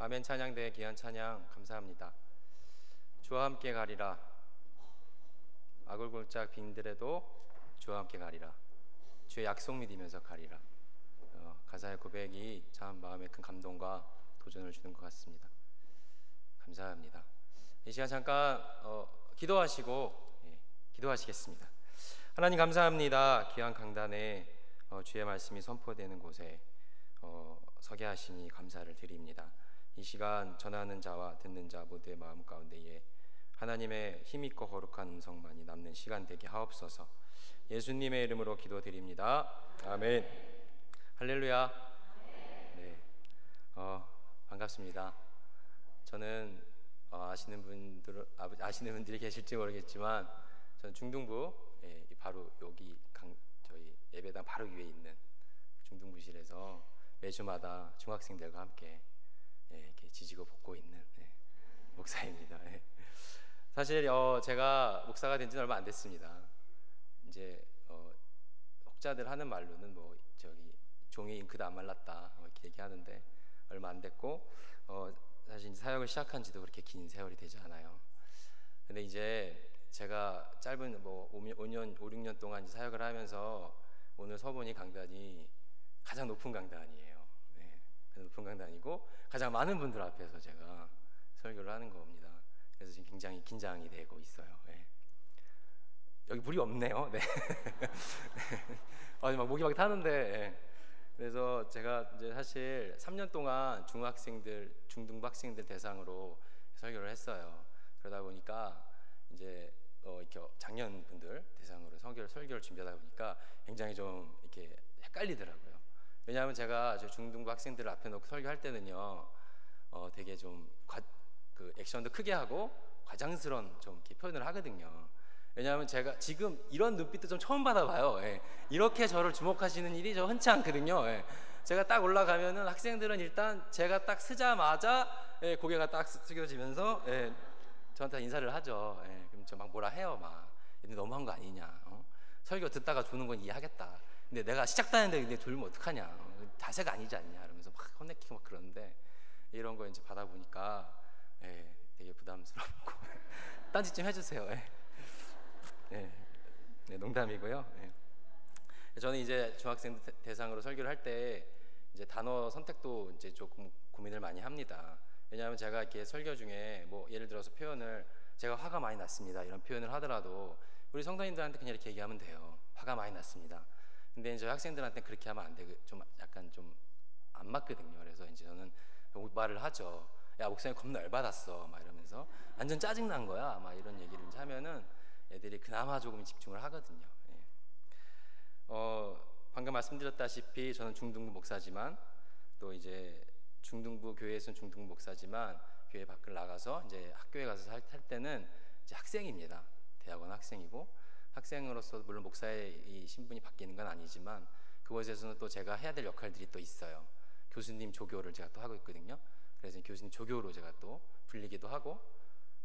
아멘. 찬양대의 귀한 찬양 감사합니다. 주와 함께 가리라. 아골골짝 빈들에도 주와 함께 가리라. 주의 약속 믿으면서 가리라. 가사의 고백이 참 마음에 큰 감동과 도전을 주는 것 같습니다. 감사합니다. 이 시간 잠깐 기도하시고 기도하시겠습니다. 하나님 감사합니다. 귀한 강단에 주의 말씀이 선포되는 곳에 서게 하시니 감사를 드립니다. 이 시간 전하는 자와 듣는 자 모두의 마음 가운데에 하나님의 힘있고 거룩한 음성만이 남는 시간 되게 하옵소서. 예수님의 이름으로 기도드립니다. 아멘. 할렐루야. 네, 반갑습니다. 저는 아시는 분들이 계실지 모르겠지만 저는 중등부 바로 여기 저희 예배당 바로 위에 있는 중등부실에서 매주마다 중학생들과 함께 이렇게 지지고 볶고 있는 목사입니다. 사실 제가 목사가 된 지는 얼마 안 됐습니다. 이제 혹자들 하는 말로는 뭐 저기 종이 잉크도 안 말랐다 이렇게 얘기하는데 얼마 안 됐고 사실 이제 사역을 시작한 지도 그렇게 긴 세월이 되지 않아요. 근데 이제 제가 짧은 5년, 5, 6년 동안 이제 사역을 하면서 오늘 서보니 강단이 가장 높은 강단이에요. 높은 강단이고 가장 많은 분들 앞에서 제가 설교를 하는 겁니다. 그래서 지금 굉장히 긴장이 되고 있어요. 여기 물이 없네요. 네. 막 목이 막 타는데. 그래서 제가 이제 사실 3년 동안 중등부 학생들 대상으로 설교를 했어요. 그러다 보니까 이제 이렇게 장년 분들 대상으로 설교를 준비하다 보니까 굉장히 좀 이렇게 헷갈리더라고요. 왜냐하면 제가 중등부 학생들을 앞에 놓고 설교할 때는요, 되게 좀 그 액션도 크게 하고 과장스러운 좀 이렇게 표현을 하거든요. 왜냐하면 제가 지금 이런 눈빛도 좀 처음 받아봐요. 이렇게 저를 주목하시는 일이 저 흔치 않거든요. 제가 딱 올라가면은 학생들은 일단 제가 딱 서자마자 고개가 딱 숙여지면서 저한테 인사를 하죠. 그럼 저 막 뭐라 해요, 막. 근데 너무한 거 아니냐? 설교 듣다가 조는 건 이해하겠다. 근데 내가 시작도 하는데 근데 졸면 어떡하냐? 자세가 아니지 않냐? 이러면서 막 혼내키고 막 그러는데 이런 거 이제 받아보니까 되게 부담스럽고 딴짓 좀 해주세요. 농담이고요. 저는 이제 중학생 대상으로 설교를 할 때 이제 단어 선택도 이제 조금 고민을 많이 합니다. 왜냐하면 제가 이렇게 설교 중에 뭐 예를 들어서 표현을 제가 화가 많이 났습니다 이런 표현을 하더라도 우리 성도님들한테 그냥 이렇게 얘기하면 돼요. 화가 많이 났습니다. 근데 이제 학생들한테 그렇게 하면 안 되고 좀 약간 좀 안 맞거든요. 그래서 이제 저는 말을 하죠. 야, 목사님 겁나 열받았어 막 이러면서 완전 짜증난 거야 막 이런 얘기를 이제 하면은 애들이 그나마 조금 집중을 하거든요. 방금 말씀드렸다시피 저는 중등부 목사지만 또 이제 중등부 교회에서는 중등부 목사지만 교회 밖을 나가서 이제 학교에 가서 할 때는 이제 학생입니다. 대학원 학생이고 학생으로서 물론 목사의 이 신분이 바뀌는 건 아니지만 그곳에서는 또 제가 해야 될 역할들이 또 있어요. 교수님 조교를 제가 또 하고 있거든요. 그래서 교수님 조교로 제가 또 불리기도 하고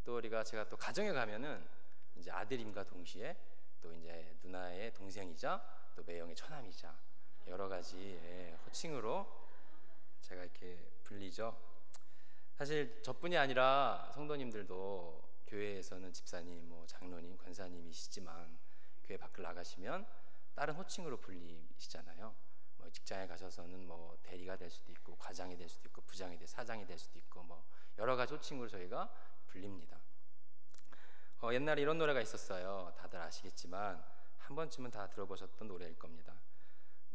또 제가 또 가정에 가면은 이제 아들임과 동시에 또 이제 누나의 동생이자 또 매형의 처남이자 여러 가지 호칭으로 제가 이렇게 불리죠. 사실 저뿐이 아니라 성도님들도 교회에서는 집사님, 뭐 장로님, 권사님이시지만 교회 밖을 나가시면 다른 호칭으로 불리시잖아요. 뭐 직장에 가셔서는 뭐 대리가 될 수도 있고 과장이 될 수도 있고 부장이 사장이 될 수도 있고 뭐 여러 가지 호칭으로 저희가 불립니다. 옛날에 이런 노래가 있었어요. 다들 아시겠지만 한 번쯤은 다 들어보셨던 노래일 겁니다.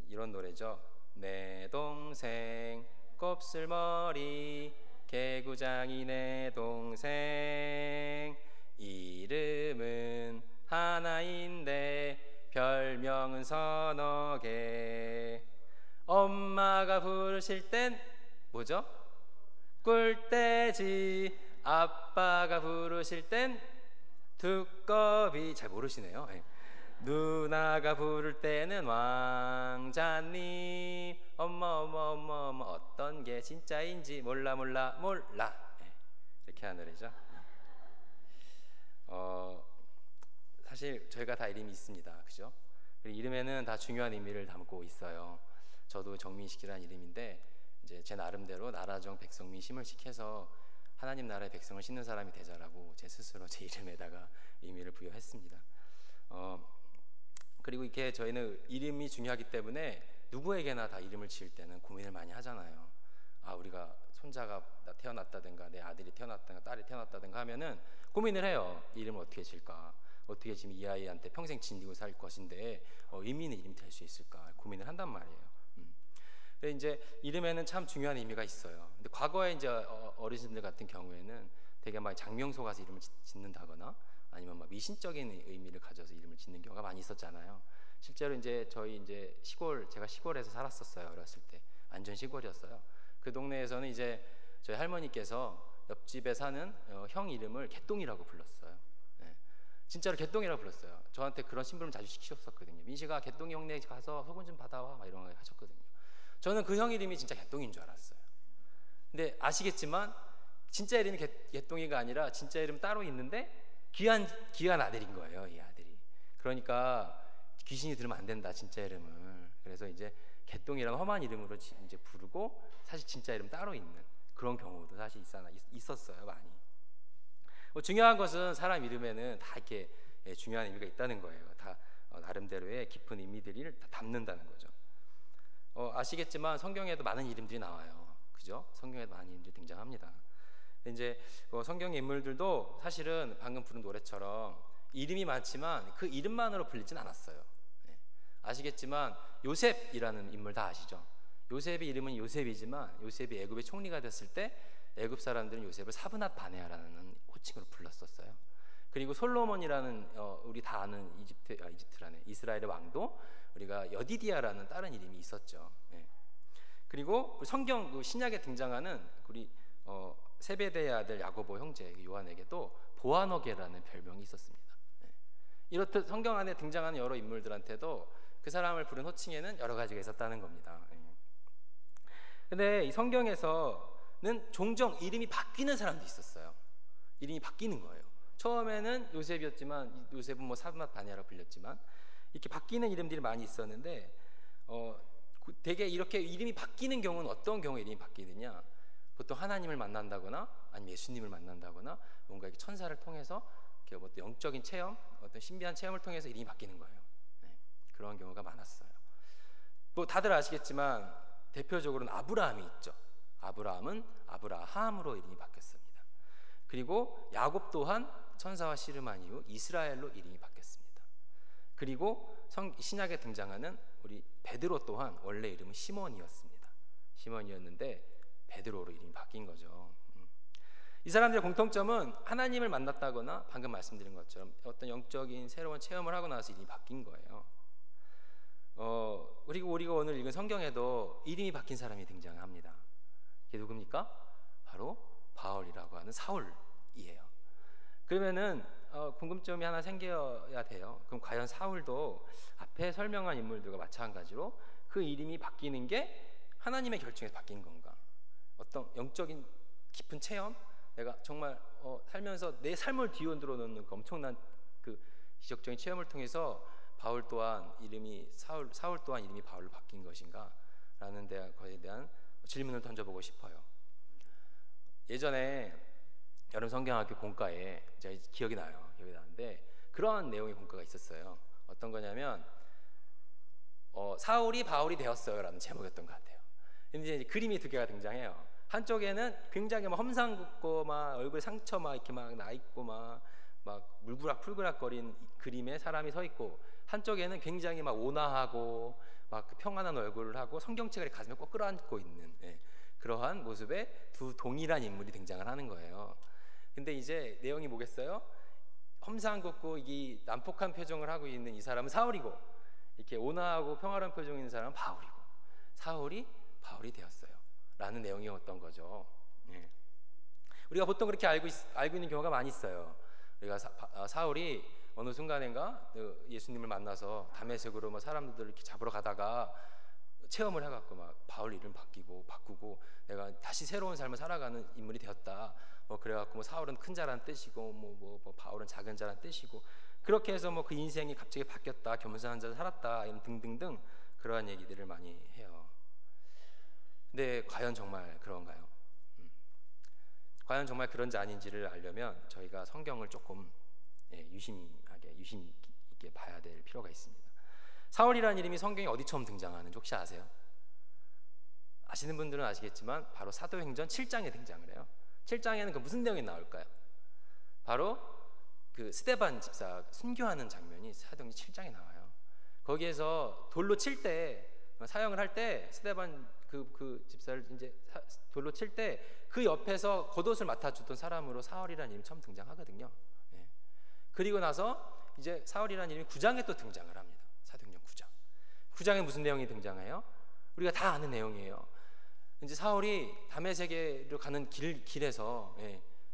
이런 노래죠. 내 동생 곱슬머리 개구장이 내 동생 이름은 하나인데 별명은 서너 개. 엄마가 부르실 땐 뭐죠? 꿀돼지. 아빠가 부르실 땐 두꺼비. 잘 모르시네요. 누나가 부를 때는 왕자님. 엄마 어떤 게 진짜인지 몰라 이렇게 하는 노래죠. 사실 저희가 다 이름이 있습니다. 그죠? 이름에는 다 중요한 의미를 담고 있어요. 저도 정민식이라는 이름인데 이제 제 나름대로 나라정 백성민 심을시켜서 하나님 나라의 백성을 싣는 사람이 되자라고 제 스스로 제 이름에다가 의미를 부여했습니다. 그리고 이렇게 저희는 이름이 중요하기 때문에 누구에게나 다 이름을 지을 때는 고민을 많이 하잖아요. 우리가 손자가 태어났다든가 내 아들이 태어났다든가 딸이 태어났다든가 하면은 고민을 해요. 이름을 어떻게 지을까? 어떻게 지금 이 아이한테 평생 지니고 살 것인데 의미 있는 이름이 될 수 있을까? 고민을 한단 말이에요. 근데 이제 이름에는 참 중요한 의미가 있어요. 근데 과거에 이제 어르신들 같은 경우에는 되게 막 장명소 가서 이름을 짓는다거나 아니면 막 미신적인 의미를 가져서 이름을 짓는 경우가 많이 있었잖아요. 실제로 이제 저희 이제 제가 시골에서 살았었어요. 어렸을 때 완전 시골이었어요. 그 동네에서는 이제 저희 할머니께서 옆집에 사는 형 이름을 개똥이라고 불렀어요. 네. 진짜로 개똥이라고 불렀어요. 저한테 그런 심부름 자주 시키셨었거든요. 민식아, 개똥이 형네 가서 소금 좀 받아와, 막 이런 거 하셨거든요. 저는 그 형 이름이 진짜 개똥인 줄 알았어요. 근데 아시겠지만 진짜 이름이 개똥이가 아니라 진짜 이름 따로 있는데 귀한 아들인 거예요, 이 아들이. 그러니까 귀신이 들으면 안 된다, 진짜 이름을. 그래서 이제 개똥이라는 험한 이름으로 이제 부르고 사실 진짜 이름 따로 있는 그런 경우도 사실 있었어요, 많이. 중요한 것은 사람 이름에는 다 이렇게 중요한 의미가 있다는 거예요. 다 나름대로의 깊은 의미들을 다 담는다는 거죠. 아시겠지만 성경에도 많은 이름들이 나와요. 그죠? 성경에도 많은 이름들이 등장합니다. 이제 성경의 인물들도 사실은 방금 부른 노래처럼 이름이 많지만 그 이름만으로 불리진 않았어요. 아시겠지만 요셉이라는 인물 다 아시죠? 요셉의 이름은 요셉이지만 요셉이 애굽의 총리가 됐을 때 애굽 사람들은 요셉을 사브낫 바네아라는 호칭으로 불렀었어요. 그리고 솔로몬이라는 우리 다 아는 이집트라네, 이스라엘의 왕도 우리가 여디디아라는 다른 이름이 있었죠. 그리고 성경 신약에 등장하는 우리 세베대의 아들 야고보 형제 요한에게도 보아너게라는 별명이 있었습니다. 이렇듯 성경 안에 등장하는 여러 인물들한테도 그 사람을 부른 호칭에는 여러 가지가 있었다는 겁니다. 근데 이 성경에서는 종종 이름이 바뀌는 사람도 있었어요. 이름이 바뀌는 거예요. 처음에는 요셉이었지만 요셉은 뭐 사브낫 바네아라 불렸지만 이렇게 바뀌는 이름들이 많이 있었는데 되게 이렇게 이름이 바뀌는 경우는 어떤 경우에 이름이 바뀌느냐? 보통 하나님을 만난다거나 아니면 예수님을 만난다거나 뭔가 이렇게 천사를 통해서 이렇게 어떤 영적인 체험, 어떤 신비한 체험을 통해서 이름이 바뀌는 거예요. 그런 경우가 많았어요. 뭐 다들 아시겠지만 대표적으로는 아브라함이 있죠. 아브라함은 아브라함으로 이름이 바뀌었습니다. 그리고 야곱 또한 천사와 씨름한 이후 이스라엘로 이름이 바뀌었습니다. 그리고 신약에 등장하는 우리 베드로 또한 원래 이름은 시몬이었습니다. 시몬이었는데 베드로로 이름이 바뀐 거죠. 이 사람들의 공통점은 하나님을 만났다거나 방금 말씀드린 것처럼 어떤 영적인 새로운 체험을 하고 나서 이름이 바뀐 거예요. 그리고 우리가 오늘 읽은 성경에도 이름이 바뀐 사람이 등장합니다. 그게 누굽니까? 바로 바울이라고 하는 사울이에요. 그러면은 궁금점이 하나 생겨야 돼요. 그럼 과연 사울도 앞에 설명한 인물들과 마찬가지로 그 이름이 바뀌는 게 하나님의 결정에서 바뀐 건가? 어떤 영적인 깊은 체험? 내가 정말 살면서 내 삶을 뒤흔들어 놓는 그 엄청난 그 기적적인 체험을 통해서 바울 또한 이름이 사울 또한 이름이 바울로 바뀐 것인가? 라는 것에 대한 질문을 던져보고 싶어요. 예전에 여름 성경학교 공과에 제가 기억이 나는데 그러한 내용의 공과가 있었어요. 어떤 거냐면 사울이 바울이 되었어요 라는 제목이었던 것 같아요. 근데 이제 그림이 두 개가 등장해요. 한쪽에는 굉장히 막 험상궂고 막 얼굴에 상처 막 이렇게 막 나 있고 막 물구락풀구락거린 그림에 사람이 서 있고, 한쪽에는 굉장히 막 온화하고 막 평안한 얼굴을 하고 성경책을 가슴에 꼭 끌어안고 있는 그러한 모습의 두 동일한 인물이 등장을 하는 거예요. 근데 이제 내용이 뭐겠어요? 험상궂고 이 난폭한 표정을 하고 있는 이 사람은 사울이고, 이렇게 온화하고 평화로운 표정이 있는 사람은 바울이고, 사울이 바울이 되었어요 라는 내용이었던 거죠. 우리가 보통 그렇게 알고 있는 경우가 많이 있어요. 우리가 사울이 어느 순간인가 예수님을 만나서 다메섹으로 뭐 사람들 이렇게 잡으러 가다가 체험을 해갖고 막 바울 이름 바꾸고 내가 다시 새로운 삶을 살아가는 인물이 되었다. 뭐 그래갖고 뭐 사울은 큰 자란 뜻이고 뭐 바울은 작은 자란 뜻이고, 그렇게 해서 뭐 그 인생이 갑자기 바뀌었다, 겸손한 자로 살았다, 이런 등등등 그러한 얘기들을 많이 해요. 근데 과연 정말 그런가요? 과연 정말 그런지 아닌지를 알려면 저희가 성경을 조금 유심 있게 봐야 될 필요가 있습니다. 사울이라는 이름이 성경에 어디 처음 등장하는지 혹시 아세요? 아시는 분들은 아시겠지만 바로 사도행전 7장에 등장을 해요. 7장에는 그 무슨 내용이 나올까요? 바로 그 스데반 집사 순교하는 장면이 사도행전 7장에 나와요. 거기에서 돌로 칠 때, 사형을 할 때 스데반 그 집사를 이제 돌로 칠 때 그 옆에서 겉옷을 맡아주던 사람으로 사울이라는 이름이 처음 등장하거든요. 그리고 나서 이제 사울이라는 이름이 9장에 또 등장을 합니다. 사도행전 9장. 9장에 무슨 내용이 등장해요? 우리가 다 아는 내용이에요. 이제 사울이 다메섹으로 가는 길에서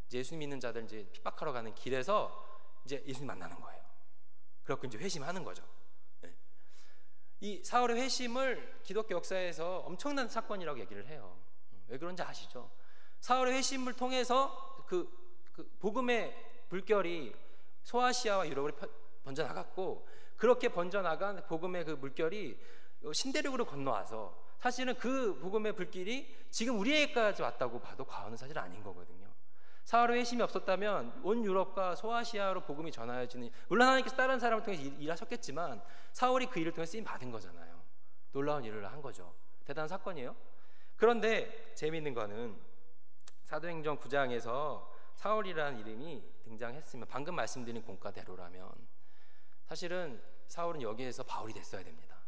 이제 예수님 믿는 자들 이제 핍박하러 가는 길에서 이제 예수님 만나는 거예요. 그래갖고 이제 회심하는 거죠. 이 사울의 회심을 기독교 역사에서 엄청난 사건이라고 얘기를 해요. 왜 그런지 아시죠? 사울의 회심을 통해서 그 복음의 물결이 소아시아와 유럽으로 번져나갔고, 그렇게 번져나간 복음의 그 물결이 신대륙으로 건너와서 사실은 그 복음의 불길이 지금 우리에게까지 왔다고 봐도 과언은 사실 아닌 거거든요. 사울의 회심이 없었다면 온 유럽과 소아시아로 복음이 전하여지는, 물론 하나님께서 다른 사람을 통해 일하셨겠지만 사울이 그 일을 통해 쓰임 받은 거잖아요. 놀라운 일을 한 거죠. 대단한 사건이에요. 그런데 재미있는 거는 사도행전 9장에서 사울이라는 이름이 등장했으면, 방금 말씀드린 공과대로라면 사실은 사울은 여기에서 바울이 됐어야 됩니다.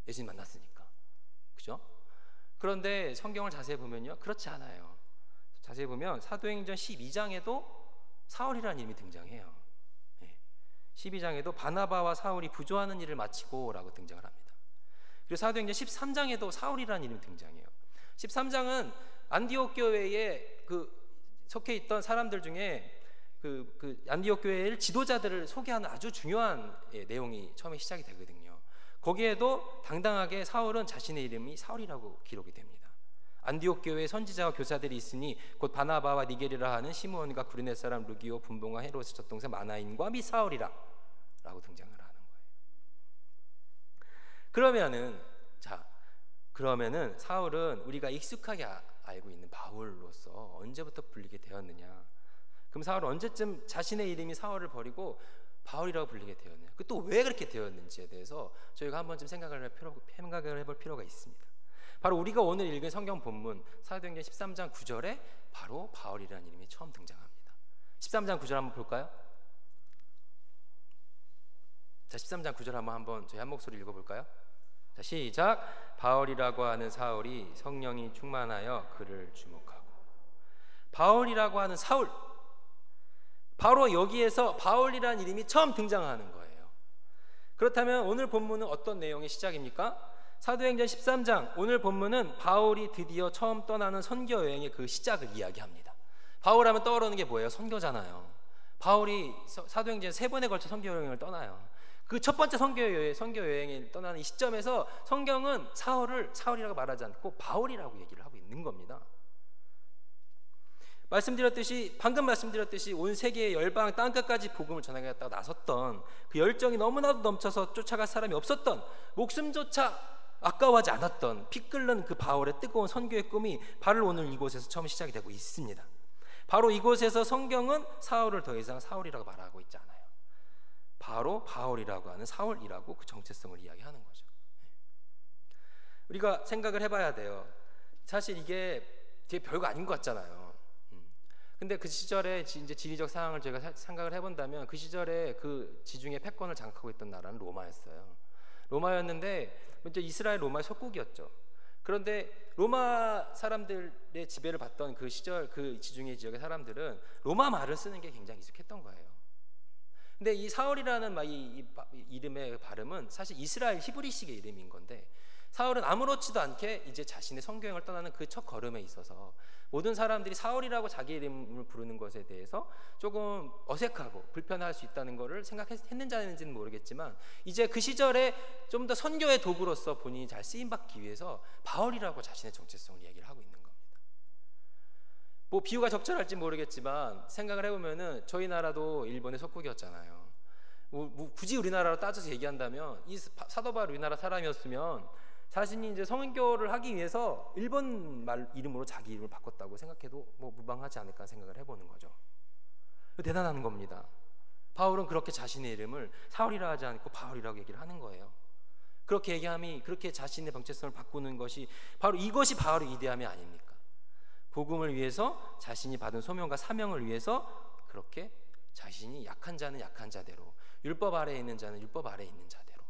예수님 만났으니까. 그죠? 그런데 성경을 자세히 보면요, 그렇지 않아요. 자세히 보면 사도행전 12장에도 사울이라는 이름이 등장해요. 12장에도 바나바와 사울이 부조하는 일을 마치고 라고 등장을 합니다. 그리고 사도행전 13장에도 사울이라는 이름이 등장해요. 13장은 안디옥 교회에 속해 있던 사람들 중에 그 안디옥 교회의 지도자들을 소개하는 아주 중요한 내용이 처음에 시작이 되거든요. 거기에도 당당하게 사울은 자신의 이름이 사울이라고 기록이 됩니다. 안디옥 교회에 선지자와 교사들이 있으니 곧 바나바와 니게리라 하는 시므온과 구르네 사람 루기오 분봉과 헤롯의 젖동생 마나인과 미 사울이라 라고 등장을 하는 거예요. 그러면은 사울은 우리가 익숙하게 알고 있는 바울로서 언제부터 불리게 되었느냐? 그럼 사울은 언제쯤 자신의 이름이 사울을 버리고 바울이라고 불리게 되었느냐? 또 왜 그렇게 되었는지에 대해서 저희가 한 번쯤 생각을 해볼 필요가 있습니다. 바로 우리가 오늘 읽은 성경 본문 사도행전 13장 9절에 바로 바울이라는 이름이 처음 등장합니다. 13장 9절 한번 볼까요? 자, 13장 9절 한번 저희 한 목소리 읽어볼까요? 자, 시작. 바울이라고 하는 사울이 성령이 충만하여 그를 주목하고. 바울이라고 하는 사울, 바로 여기에서 바울이라는 이름이 처음 등장하는 거예요. 그렇다면 오늘 본문은 어떤 내용의 시작입니까? 사도행전 13장, 오늘 본문은 바울이 드디어 처음 떠나는 선교 여행의 그 시작을 이야기합니다. 바울 하면 떠오르는 게 뭐예요? 선교잖아요. 바울이 사도행전 3번에 걸쳐 선교 여행을 떠나요. 그 첫 번째 선교 여행을 떠나는 이 시점에서 성경은 사울을 사울이라고 말하지 않고 바울이라고 얘기를 하고 있는 겁니다. 방금 말씀드렸듯이 온 세계의 열방 땅끝까지 복음을 전하겠다고 나섰던 그 열정이 너무나도 넘쳐서 쫓아갈 사람이 없었던, 목숨조차 아까워하지 않았던 피 끓는 그 바울의 뜨거운 선교의 꿈이 바로 오늘 이곳에서 처음 시작이 되고 있습니다. 바로 이곳에서 성경은 사울을 더 이상 사울이라고 말하고 있지 않아요. 바로 바울이라고 하는 사울이라고 그 정체성을 이야기하는 거죠. 우리가 생각을 해봐야 돼요. 사실 이게 되게 별거 아닌 것 같잖아요. 근데 그 시절에 이제 지리적 상황을 제가 생각을 해본다면 그 시절에 그 지중해 패권을 장악하고 있던 나라는 로마였어요. 로마였는데 먼저 이스라엘 로마의 속국이었죠. 그런데 로마 사람들의 지배를 받던 그 시절 그 지중해 지역의 사람들은 로마 말을 쓰는 게 굉장히 익숙했던 거예요. 근데 이 사울이라는 이 이름의 발음은 사실 이스라엘 히브리식의 이름인 건데, 사울은 아무렇지도 않게 이제 자신의 선교행을 떠나는 그 첫 걸음에 있어서 모든 사람들이 사울이라고 자기 이름을 부르는 것에 대해서 조금 어색하고 불편할 수 있다는 것을 생각했는지 안 했는지는 모르겠지만, 이제 그 시절에 좀 더 선교의 도구로서 본인이 잘 쓰임받기 위해서 바울이라고 자신의 정체성을 얘기를 하고 있는 겁니다. 뭐 비유가 적절할지 모르겠지만 생각을 해보면은 저희 나라도 일본의 속국이었잖아요. 굳이 우리나라로 따져서 얘기한다면 이 사도 바울 우리나라 사람이었으면 자신이 이제 성교를 하기 위해서 일본 말 이름으로 자기 이름을 바꿨다고 생각해도 뭐 무방하지 않을까 생각을 해보는 거죠. 대단한 겁니다. 바울은 그렇게 자신의 이름을 사울이라 하지 않고 바울이라고 얘기를 하는 거예요. 그렇게 얘기함이, 그렇게 자신의 정체성을 바꾸는 것이 바로 이것이 바울의 위대함이 아닙니까? 복음을 위해서, 자신이 받은 소명과 사명을 위해서 그렇게 자신이 약한 자는 약한 자대로, 율법 아래에 있는 자는 율법 아래에 있는 자대로,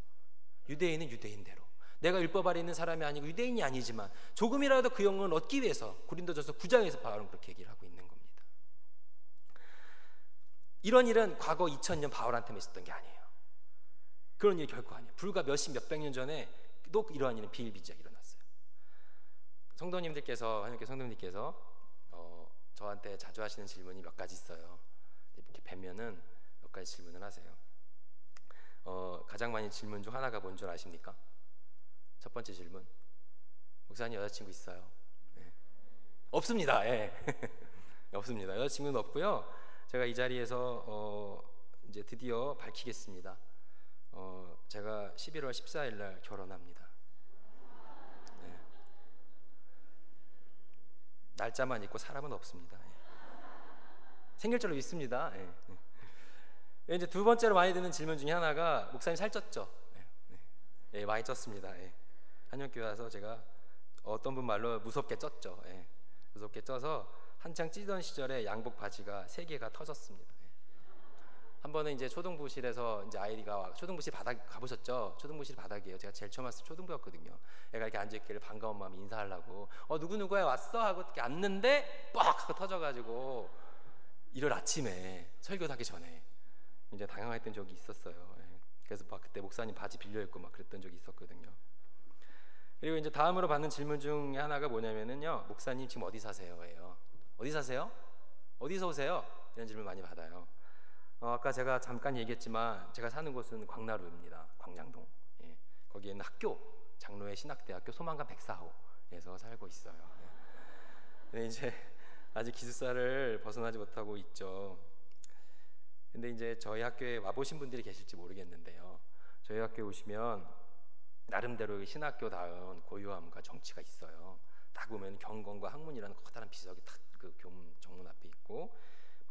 유대인은 유대인대로, 내가 율법 아래에 있는 사람이 아니고 유대인이 아니지만 조금이라도 그 영광을 얻기 위해서 고린도전서 9장에서 바울은 그렇게 얘기를 하고 있는 겁니다. 이런 일은 과거 2000년 바울한테만 있었던 게 아니에요. 그런 일이 결코 아니에요. 불과 몇백 년 전에 또 이러한 일은 비일비재하게 일어났어요. 성도님들께서, 하나님께 성도님들께서 저한테 자주 하시는 질문이 몇 가지 있어요. 이렇게 뵈면은 몇 가지 질문을 하세요. 가장 많이 질문 중 하나가 뭔 줄 아십니까? 첫 번째 질문, 목사님 여자친구 있어요? 네. 없습니다. 예. 없습니다. 여자친구는 없고요. 제가 이 자리에서 이제 드디어 밝히겠습니다. 제가 11월 14일 날 결혼합니다. 네. 날짜만 있고 사람은 없습니다. 예. 생길 줄로 믿습니다. 예. 예. 이제 두 번째로 많이 드는 질문 중에 하나가, 목사님 살쪘죠? 예. 예, 많이 쪘습니다. 예. 한영교회 와서 제가 어떤 분 말로 무섭게 쪘죠. 예. 무섭게 쪄서 한창 찌던 시절에 양복 바지가 3개가 터졌습니다. 예. 한 번은 이제 초등부실에서 이제 아이가 초등부실 바닥 가보셨죠? 초등부실 바닥이에요. 제가 제일 처음 왔을 때 초등부였거든요. 애가 이렇게 앉아있길래 반가운 마음에 인사하려고 누구누구야 왔어? 하고 이렇게 앉는데 뻑 하고 터져가지고 일요일 아침에 설교도 하기 전에 이제 당황했던 적이 있었어요. 예. 그래서 막 그때 목사님 바지 빌려 입고 막 그랬던 적이 있었거든요. 그리고 이제 다음으로 받는 질문 중에 하나가 뭐냐면은요, 목사님 지금 어디 사세요?예요. 어디 사세요? 어디서 오세요? 이런 질문 많이 받아요. 아까 제가 잠깐 얘기했지만 제가 사는 곳은 광나루입니다. 광장동. 예. 거기에는 학교, 장로회 신학대학교 소망관 104호에서 살고 있어요. 예. 근데 이제 아직 기숙사를 벗어나지 못하고 있죠. 근데 이제 저희 학교에 와보신 분들이 계실지 모르겠는데요, 저희 학교에 오시면 나름대로 신학교다운 고유함과 정치가 있어요. 딱 보면 경건과 학문이라는 커다란 비석이 딱 그 교문 정문 앞에 있고,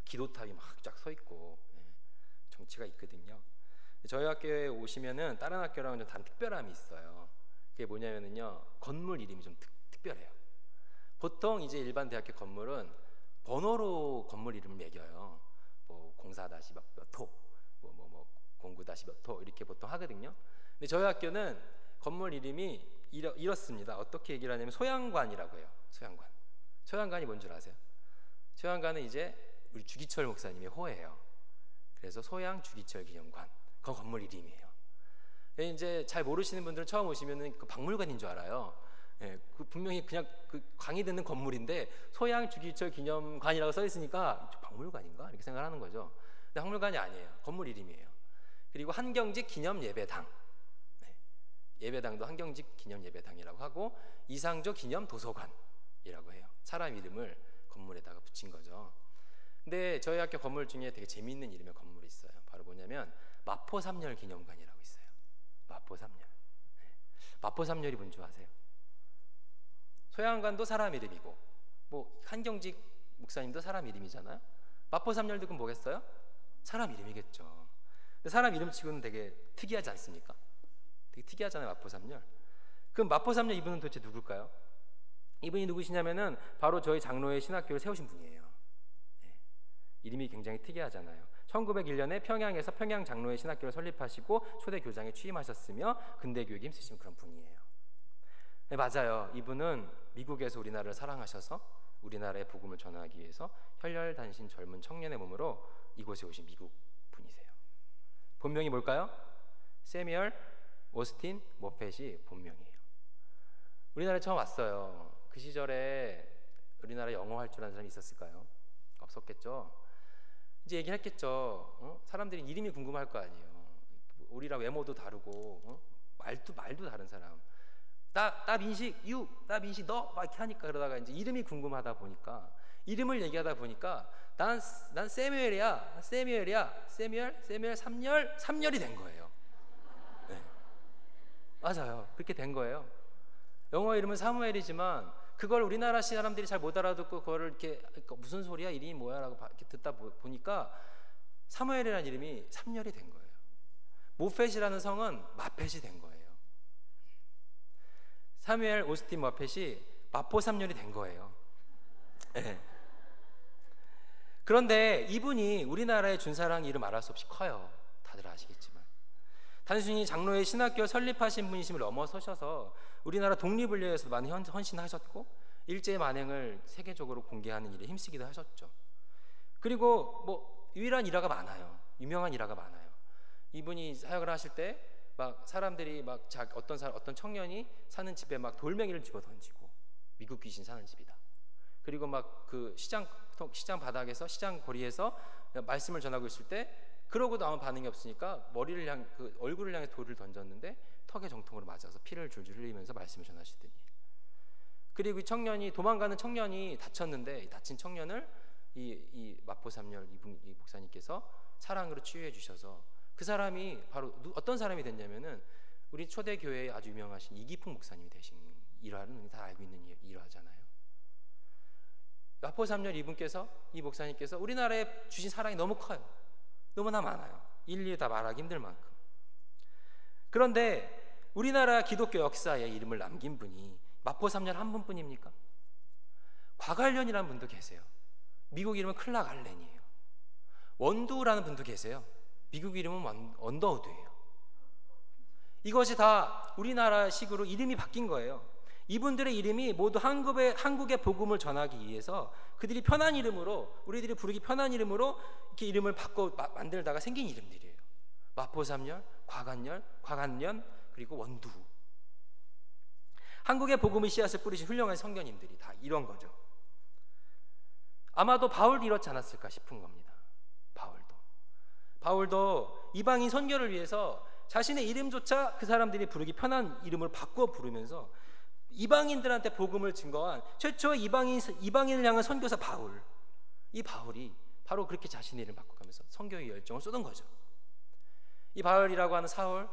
기도탑이 막 쫙 서 있고, 예, 정치가 있거든요. 저희 학교에 오시면은 다른 학교랑은 좀 다른 특별함이 있어요. 그게 뭐냐면은요, 건물 이름이 좀 특별해요. 보통 이제 일반 대학교 건물은 번호로 건물 이름을 매겨요. 뭐 04-몇 호, 뭐 09-몇 호 이렇게 보통 하거든요. 근데 저희 학교는 건물 이름이 이렇습니다. 어떻게 얘기를 하냐면 소양관이라고 해요. 소양관. 소양관이 뭔 줄 아세요? 소양관은 이제 우리 주기철 목사님의 호예요. 그래서 소양 주기철 기념관. 그 건물 이름이에요. 이제 잘 모르시는 분들은 처음 오시면은 그 박물관인 줄 알아요. 예, 그 분명히 그냥 그 강의 듣는 건물인데 소양 주기철 기념관이라고 써 있으니까 박물관인가 이렇게 생각하는 거죠. 근데 박물관이 아니에요. 건물 이름이에요. 그리고 한경직 기념 예배당. 예배당도 한경직 기념 예배당이라고 하고, 이상조 기념 도서관이라고 해요. 사람 이름을 건물에다가 붙인 거죠. 근데 저희 학교 건물 중에 되게 재미있는 이름의 건물이 있어요. 바로 뭐냐면 마포삼열 기념관이라고 있어요. 마포삼열. 네. 마포삼열이 뭔지 아세요? 소양관도 사람 이름이고, 뭐 한경직 목사님도 사람 이름이잖아요. 마포삼열도 그럼 뭐겠어요? 사람 이름이겠죠. 근데 사람 이름치고는 되게 특이하지 않습니까? 되게 특이하잖아요, 마포삼열. 그럼 마포삼열 이분은 도대체 누굴까요? 이분이 누구시냐면은 바로 저희 장로회 신학교를 세우신 분이에요. 네. 이름이 굉장히 특이하잖아요. 1901년에 평양에서 평양 장로회 신학교를 설립하시고 초대 교장에 취임하셨으며 근대 교육에 힘쓰신 그런 분이에요. 네, 맞아요. 이분은 미국에서 우리나라를 사랑하셔서 우리나라의 복음을 전하기 위해서 혈혈단신 젊은 청년의 몸으로 이곳에 오신 미국 분이세요. 본명이 뭘까요? 세뮤얼 오스틴 모펫이 본명이에요. 우리나라에 처음 왔어요. 그 시절에 우리나라 영어 할 줄 아는 사람이 있었을까요? 없었겠죠. 이제 얘기했겠죠. 사람들이 이름이 궁금할 거 아니에요. 우리랑 외모도 다르고 말도 다른 사람. 나 민식, 나 민식, 너 막 이렇게 하니까, 그러다가 이제 이름이 궁금하다 보니까, 이름을 얘기하다 보니까 난 세뮤엘이야, 세뮤엘 삼열이 된 거예요. 네. 맞아요. 그렇게 된 거예요. 영어 이름은 사무엘이지만 그걸 우리나라 사람들이 잘 못 알아듣고 그거를 이렇게 무슨 소리야 이름이 뭐야라고 이렇게 듣다 보니까 사무엘이라는 이름이 삼열이 된 거예요. 모펫이라는 성은 마펫이 된 거예요. 사무엘 오스틴 마펫이 마포 삼열이 된 거예요. 네. 그런데 이분이 우리나라의 준사랑 이름 말할 수 없이 커요. 다들 아시겠지만 단순히 장로의 신학교 설립하신 분이심을 넘어서셔서 우리나라 독립을 위해서 많이 헌신하셨고 일제 만행을 세계적으로 공개하는 일에 힘쓰기도 하셨죠. 그리고 뭐 유일한 일화가 많아요. 유명한 일화가 많아요. 이분이 사역을 하실 때 막 사람들이 막 어떤 청년이 사는 집에 막 돌멩이를 집어 던지고 미국 귀신 사는 집이다. 그리고 막 그 시장 바닥에서 시장 거리에서 말씀을 전하고 있을 때 그러고도 아무 반응이 없으니까 얼굴을 향해 돌을 던졌는데 턱에 정통으로 맞아서 피를 줄줄 흘리면서 말씀을 전하시더니, 그리고 도망가는 청년이 다쳤는데 이 다친 청년을 이 마포삼열 이 목사님께서 사랑으로 치유해 주셔서 그 사람이 바로 어떤 사람이 됐냐면은 우리 초대교회에 아주 유명하신 이기풍 목사님이 되신 일화는 다 알고 있는 일화잖아요. 마포삼열 이 목사님께서 우리나라에 주신 사랑이 너무 커요. 너무나 많아요. 일일이 다 말하기 힘들 만큼. 그런데 우리나라 기독교 역사에 이름을 남긴 분이 마포삼열 한 분뿐입니까? 곽알련이라는 분도 계세요. 미국 이름은 클락 알렌이에요. 원두라는 분도 계세요. 미국 이름은 언더우드예요. 이것이 다 우리나라식으로 이름이 바뀐 거예요. 이분들의 이름이 모두 한국의 복음을 전하기 위해서 그들이 편한 이름으로, 우리들이 부르기 편한 이름으로 이렇게 이름을 바꿔 만들다가 생긴 이름들이에요. 마포삼열, 곽안련, 그리고 원두. 한국의 복음의 씨앗을 뿌리신 훌륭한 선교님들이 다 이런 거죠. 아마도 바울도 이렇지 않았을까 싶은 겁니다. 바울도 이방인 선교를 위해서 자신의 이름조차 그 사람들이 부르기 편한 이름을 바꿔 부르면서 이방인들한테 복음을 증거한 최초의 이방인을 향한 선교사 바울. 이 바울이 바로 그렇게 자신의 이름을 바꿔가면서 선교의 열정을 쏟은 거죠. 이 바울이라고 하는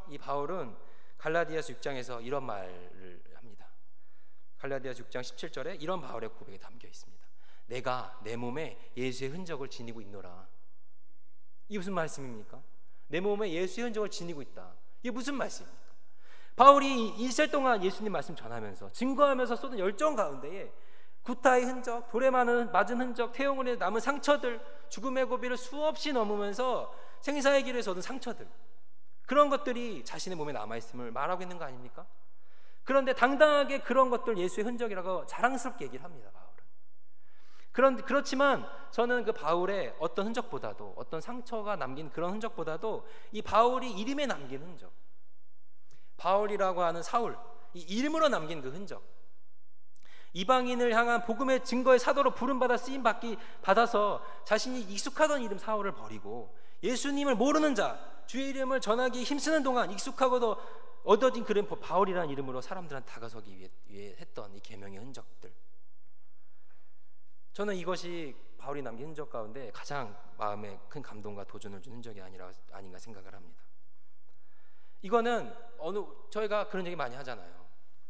이 바울은 갈라디아서 6장에서 이런 말을 합니다. 갈라디아서 6장 17절에 이런 바울의 고백이 담겨 있습니다. 내가 내 몸에 예수의 흔적을 지니고 있노라. 이게 무슨 말씀입니까? 내 몸에 예수의 흔적을 지니고 있다. 이게 무슨 말씀입니까? 바울이 일생 동안 예수님 말씀 전하면서 증거하면서 쏟은 열정 가운데에 구타의 흔적, 돌에 맞은 흔적, 태용으로 남은 상처들, 죽음의 고비를 수없이 넘으면서 생사의 길에서 얻은 상처들, 그런 것들이 자신의 몸에 남아있음을 말하고 있는 거 아닙니까? 그런데 당당하게 그런 것들 예수의 흔적이라고 자랑스럽게 얘기를 합니다. 그렇지만 저는 그 바울의 어떤 흔적보다도, 어떤 상처가 남긴 그런 흔적보다도 이 바울이 이름에 남긴 흔적, 바울이라고 하는 사울, 이 이름으로 남긴 그 흔적, 이방인을 향한 복음의 증거의 사도로 부름받아 받아서 자신이 익숙하던 이름 사울을 버리고 예수님을 모르는 자, 주의 이름을 전하기 힘쓰는 동안 익숙하고도 얻어진 그런 바울이라는 이름으로 사람들한테 다가서기 위해 했던 이 계명의 흔적들, 저는 이것이 바울이 남긴 흔적 가운데 가장 마음에 큰 감동과 도전을 준 흔적이 아닌가 생각을 합니다. 이거는 저희가 그런 얘기 많이 하잖아요.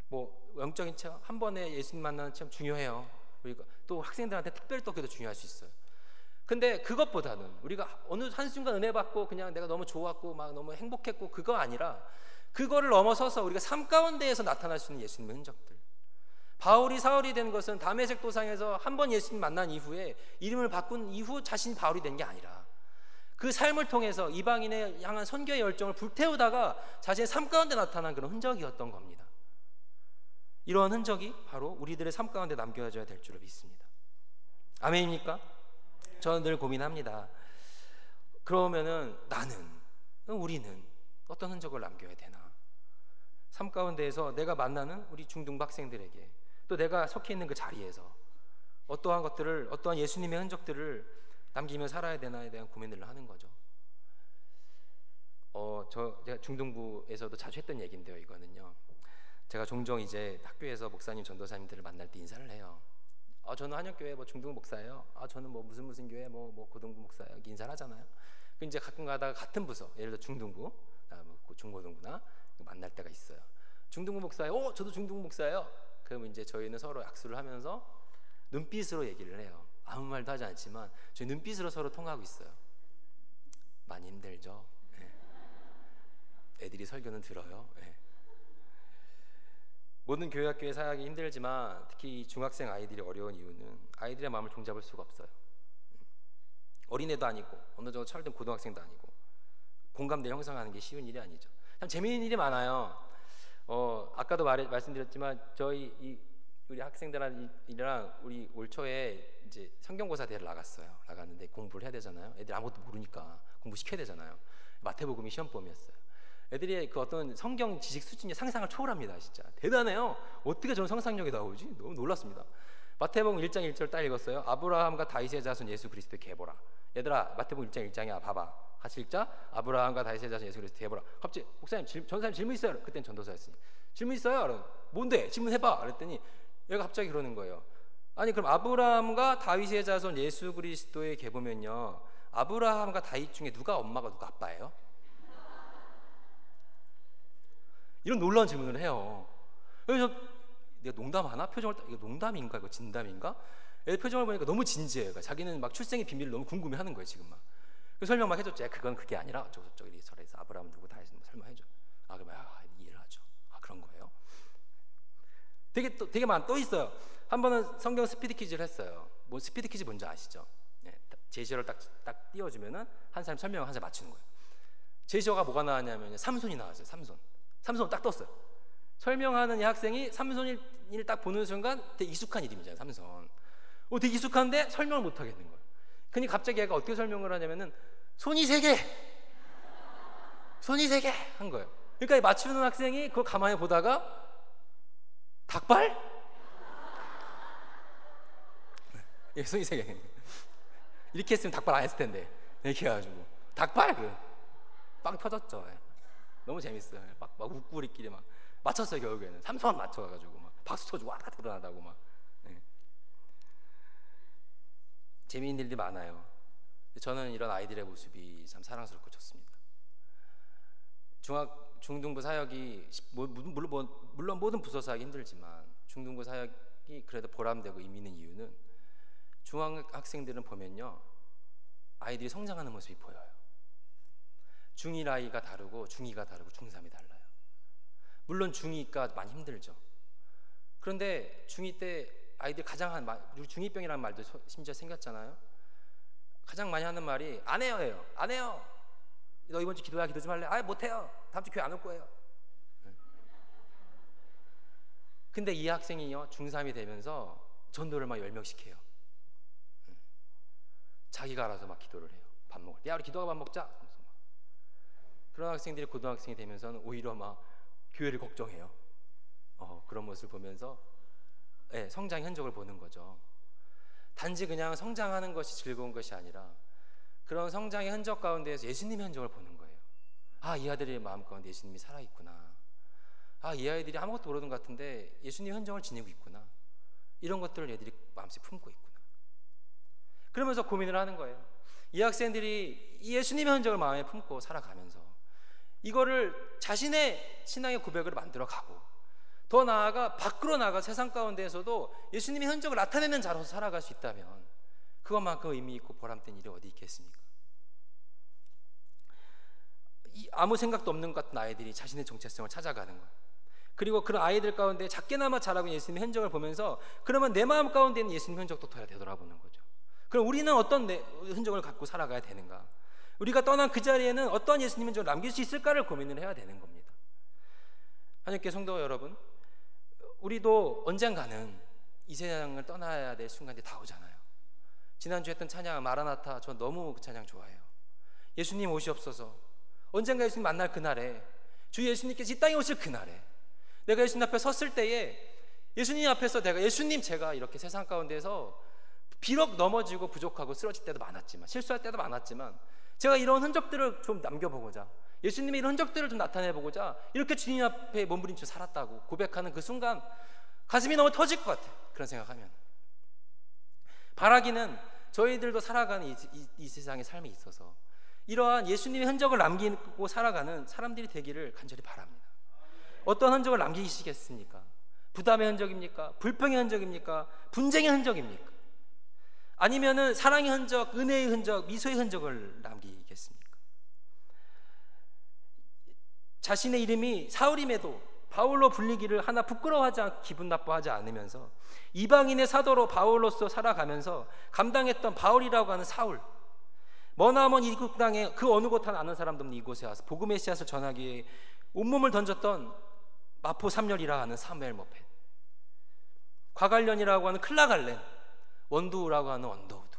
뭐 영적인 체험, 한 번에 예수님 만나는 체험 중요해요. 우리가 또 학생들한테 특별히 또 그게 더 중요할 수 있어요. 근데 그것보다는 우리가 어느 한순간 은혜 받고 그냥 내가 너무 좋았고 막 너무 행복했고 그거 아니라 그거를 넘어서서 우리가 삶 가운데에서 나타날 수 있는 예수님의 흔적들. 바울이 사울이 된 것은 다메섹 도상에서 한 번 예수님 만난 이후에 이름을 바꾼 이후 자신이 바울이 된 게 아니라 그 삶을 통해서 이방인에 향한 선교의 열정을 불태우다가 자신의 삶 가운데 나타난 그런 흔적이었던 겁니다. 이러한 흔적이 바로 우리들의 삶 가운데 남겨져야 될 줄을 믿습니다. 아멘입니까? 저는 늘 고민합니다. 그러면은 우리는 어떤 흔적을 남겨야 되나? 삶 가운데에서 내가 만나는 우리 중등부 학생들에게, 또 내가 속해 있는 그 자리에서 어떠한 예수님의 흔적들을 남기며 살아야 되나에 대한 고민을 하는 거죠. 제가 중등부에서도 자주 했던 얘기인데요. 이거는요. 제가 종종 이제 학교에서 목사님, 전도사님들을 만날 때 인사를 해요. 저는 한역교회 중등부 목사예요. 저는 무슨 교회 고등부 목사예요. 인사를 하잖아요. 그 이제 가끔 가다가 같은 부서, 예를 들어 중등부, 중고등부나 만날 때가 있어요. 중등부 목사예요. 저도 중등부 목사예요. 그러면 이제 저희는 서로 악수를 하면서 눈빛으로 얘기를 해요. 아무 말도 하지 않지만 저희 눈빛으로 서로 통하고 있어요. 많이 힘들죠. 네. 애들이 설교는 들어요. 네. 모든 교회학교의 사역이 힘들지만 특히 이 중학생 아이들이 어려운 이유는 아이들의 마음을 종잡을 수가 없어요. 어린애도 아니고 어느 정도 철든 고등학생도 아니고 공감대를 형성하는 게 쉬운 일이 아니죠. 참 재미있는 일이 많아요. 아까도 말씀드렸지만 우리 학생들이랑 우리 올 초에 이제 성경고사 대회를 나갔는데 공부를 해야 되잖아요. 애들 아무것도 모르니까 공부 시켜야 되잖아요. 마태복음이 시험범위였어요. 애들이 그 어떤 성경 지식 수준이 상상을 초월합니다. 진짜 대단해요. 어떻게 저런 상상력이 나오지? 너무 놀랐습니다. 마태복음 1장 1절 딱 읽었어요. 아브라함과 다윗의 자손 예수 그리스도의 계보라. 얘들아, 마태복음 1장 1장이야. 봐봐. 같이 읽자. 아브라함과 다윗의 자손 예수 그리스도의 계보라. 갑자기 목사님, 전사님 질문 있어요. 그땐 전도사였으니. 질문 있어요? 그럼 뭔데? 질문해봐. 그랬더니 얘가 갑자기 그러는 거예요. 아니 그럼 아브라함과 다윗의 자손 예수 그리스도의 계보면요, 아브라함과 다윗 중에 누가 엄마가 누가 아빠예요? 이런 놀라운 질문을 해요. 그래서 내가 농담하나? 표정을 이거 농담인가? 이거 진담인가? 애 표정을 보니까 너무 진지해요. 자기는 막 출생의 비밀을 너무 궁금해하는 거예요 지금 막. 그래서 설명 막 해줬죠. 그건 그게 아니라 저쪽 이리 저래서 아브라함 누구 다윗 설명해줘. 그러면 이해를 하죠. 그런 거예요. 되게 또 있어요. 한 번은 성경 스피드 퀴즈를 했어요. 뭐 스피드 퀴즈 뭔지 아시죠? 네, 제시어를 딱 띄워주면은 한 사람 설명을 한 사람 맞추는 거예요. 제시어가 뭐가 나왔냐면 삼손이 나왔어요. 삼손 딱 떴어요. 설명하는 이 학생이 삼손을 딱 보는 순간 되게 익숙한 이름이잖아요. 삼손. 되게 익숙한데 설명을 못 하겠는 거예요. 그니 갑자기 얘가 어떻게 설명을 하냐면은 손이 3개 한 거예요. 그러니까 맞추는 학생이 그걸 가만히 보다가 닭발? 예, 손이 3개. 이렇게 했으면 닭발 안 했을 텐데 이렇게 해가지고 닭발? 빵 터졌죠. 너무 재밌어요. 막 웃고 우리끼리 막 맞췄어요. 결국에는 삼손 맞춰가지고 막 박수 쳐주고 와 대단하다고 막. 네. 재미있는 일들이 많아요. 저는 이런 아이들의 모습이 참 사랑스럽고 좋습니다. 중등부 사역이 물론 모든 부서 사역이 힘들지만 중등부 사역이 그래도 보람되고 의미 있는 이유는 중학생들은 보면요, 아이들이 성장하는 모습이 보여요. 중1 아이가 다르고 중2가 다르고 중3이 달라요. 물론 중2가 많이 힘들죠. 그런데 중2 때 아이들 우리 중2병이라는 말도 심지어 생겼잖아요. 가장 많이 하는 말이 안 해요. 안 해요. 너 이번 주 기도 좀 할래? 못해요. 다음 주 교회 안 올 거예요. 근데 이 학생이요, 중3이 되면서 전도를 막 10명씩 해요. 자기가 알아서 막 기도를 해요. 밥 먹을 때. 야, 우리 기도하고 밥 먹자. 그런 학생들이 고등학생이 되면서는 오히려 막 교회를 걱정해요. 그런 모습을 보면서 성장의 흔적을 보는 거죠. 단지 그냥 성장하는 것이 즐거운 것이 아니라 그런 성장의 흔적 가운데에서 예수님의 흔적을 보는 거예요. 이 아들의 마음 가운데 예수님이 살아있구나. 이 아이들이 아무것도 모르는 것 같은데 예수님의 흔적을 지니고 있구나. 이런 것들을 얘들이 마음속에 품고 있구나. 그러면서 고민을 하는 거예요. 이 학생들이 예수님의 흔적을 마음에 품고 살아가면서 이거를 자신의 신앙의 고백으로 만들어가고 더 나아가 밖으로 나가 세상 가운데에서도 예수님의 흔적을 나타내는 자로서 살아갈 수 있다면 그것만큼 의미 있고 보람된 일이 어디 있겠습니까? 아무 생각도 없는 것 같은 아이들이 자신의 정체성을 찾아가는 거예요. 그리고 그런 아이들 가운데 작게나마 자라고 있는 예수님의 흔적을 보면서 그러면 내 마음 가운데 있는 예수님의 흔적도 되돌아보는 거죠. 그럼 우리는 어떤 흔적을 갖고 살아가야 되는가? 우리가 떠난 그 자리에는 어떠한 예수님의 흔적을 남길 수 있을까를 고민을 해야 되는 겁니다. 하나님께 성도 여러분, 우리도 언젠가는 이 세상을 떠나야 될 순간이 다 오잖아요. 지난주에 했던 찬양 마라나타, 저 너무 그 찬양 좋아해요. 예수님 오시옵소서. 언젠가 예수님 만날 그날에, 주 예수님께서 이 땅에 오실 그날에 내가 예수님 앞에 섰을 때에 예수님 앞에서 제가 이렇게 세상 가운데서 비록 넘어지고 부족하고 쓰러질 때도 많았지만, 실수할 때도 많았지만 제가 이런 흔적들을 좀 남겨보고자, 예수님의 이런 흔적들을 좀 나타내보고자 이렇게 주님 앞에 몸부림쳐 살았다고 고백하는 그 순간 가슴이 너무 터질 것 같아요. 그런 생각하면 바라기는 저희들도 살아가는 이 세상의 삶에 있어서 이러한 예수님의 흔적을 남기고 살아가는 사람들이 되기를 간절히 바랍니다. 어떤 흔적을 남기시겠습니까? 부담의 흔적입니까? 불평의 흔적입니까? 분쟁의 흔적입니까? 아니면은 사랑의 흔적, 은혜의 흔적, 미소의 흔적을 남기겠습니까? 자신의 이름이 사울임에도 바울로 불리기를 하나 부끄러워하지 않고 기분 나빠하지 않으면서 이방인의 사도로 바울로서 살아가면서 감당했던 바울이라고 하는 사울, 머나먼 이국 땅에 그 어느 곳 하나 아는 사람도 없는 이곳에 와서 복음의 씨앗을 전하기 위해 온몸을 던졌던 마포 3렬이라 하는 사무엘 모펜, 과갈련이라고 하는 클라갈렌, 원두우라고 하는 원더우드,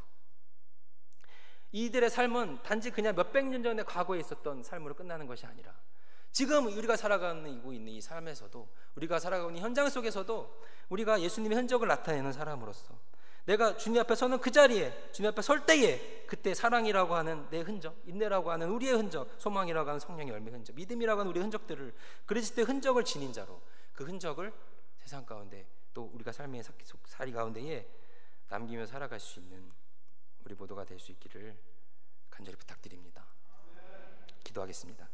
이들의 삶은 단지 그냥 몇백 년 전의 과거에 있었던 삶으로 끝나는 것이 아니라 지금 우리가 살아가는 이 삶에서도, 우리가 살아가고 있는 현장 속에서도 우리가 예수님의 흔적을 나타내는 사람으로서 내가 주님 앞에 서는 그 자리에, 주님 앞에 설 때에 그때 사랑이라고 하는 내 흔적, 인내라고 하는 우리의 흔적, 소망이라고 하는 성령의 열매 흔적, 믿음이라고 하는 우리의 흔적들을, 그리스도의 흔적을 지닌 자로 그 흔적을 세상 가운데 또 우리가 삶의 살이 가운데에 남기며 살아갈 수 있는 우리 모두가 될 수 있기를 간절히 부탁드립니다. 기도하겠습니다.